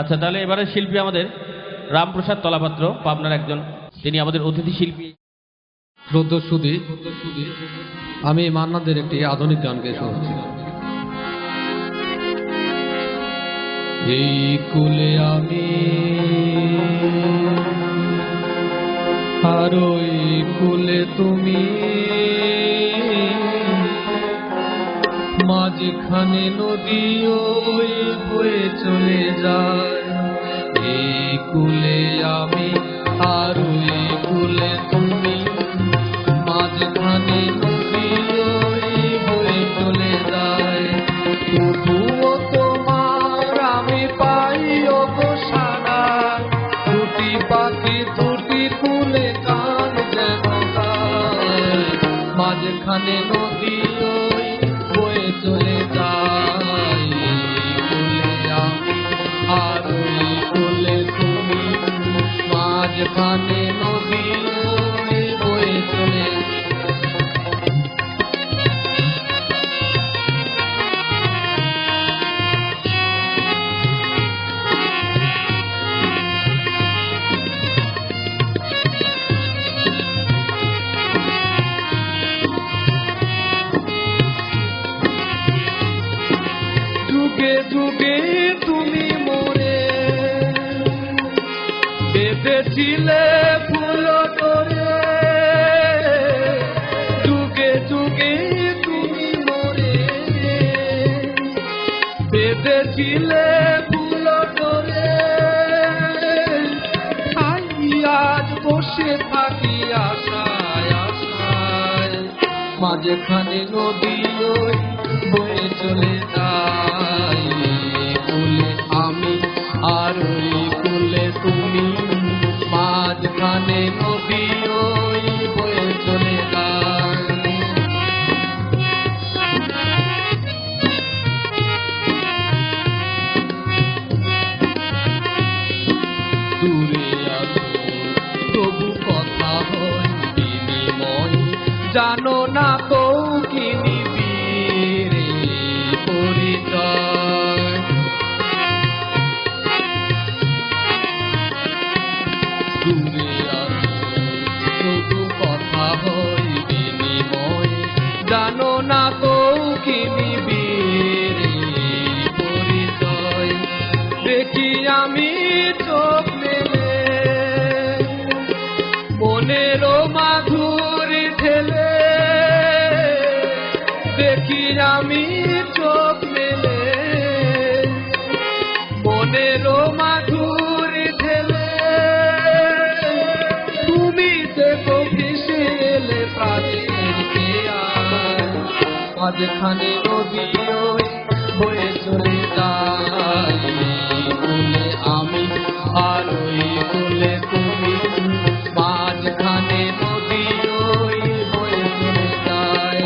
আচ্ছা, তাহলে এবারে শিল্পী আমাদের রামপ্রসাদ তলাপাত্র, পাবনার একজন, তিনি আমাদের অতিথি শিল্পী। শ্রদ্ধেয় সুধী, আমি মান্নাদের একটি আধুনিক গান গেয়ে শোনাচ্ছি। এই কুলে আমি আর ওই কুলে তুমি, মাঝখানে নদী ওই বয়ে চলে যায়। এই কুলে আমি আর ওই কুলে তুমি, মাঝখানে নদী ওই বয়ে চলে যায়। তবুও তোমার আমি পাই গো সারা, দুটি পাখি দুটি কুলে কান যেন গায়। মাঝখানে নদী ওই বয়ে চলে যায়। কুলে আমি আর ওই কুলে তুমি, মাঝখানে নদী ওই বয়ে চলে। যুগে যুগে তুমি মোরে বেঁধেছিলে ফুল করে, যুগে যুগে তুমি মোরে বেঁধেছিলে ফুল করে। আজ বসে থাকি আশায় আশায়, মাঝখানে নদী ওই বয়ে চলে যায়। কুলে আমি আর ওই কুলে তুমি, মাঝখানে নদী ওই বয়ে চলে যায়। দূরে আছো তবু কথা হয় বিনিময়, জানো না তো কি নিবিড় পরিচয়। দূরে আছো তবু কথা হয় বিনিময়, জানো না তো কি নিবিড় পরিচয়। দেখি আমি চোখ মেলে মনেরও মাধুরী ঠেলে, দেখি আমি চোখ মেলে মনেরও মাধুরী ঠেলে। তুমি দেখো ভেসে এলে প্রাণের কেয়ার, মাঝখানে নদী ওই বয়ে চলে যায়। কুলে আমি আর ওই কুলে তুমি, মাঝখানে নদী ওই বয়ে চলে যায়।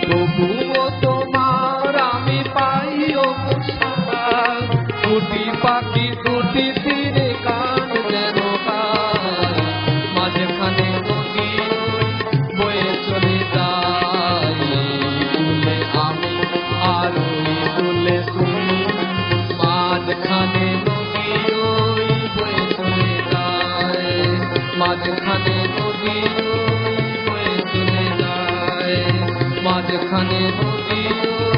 তবুও তোমার আমি পাই গো সারা, দুটি পাখি দুটি তীরে কান যেন গায়। মাঝখানে নদী ওই বয়ে চলে যায়। কুলে আমি আর ওই কুলে তুমি, মাঝখানে নদী ওই বয়ে চলে যায়। মাঝখানে নদী ওই বয়ে চলে যায়। মাঝখানে নদী ওই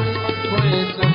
বয়ে চলে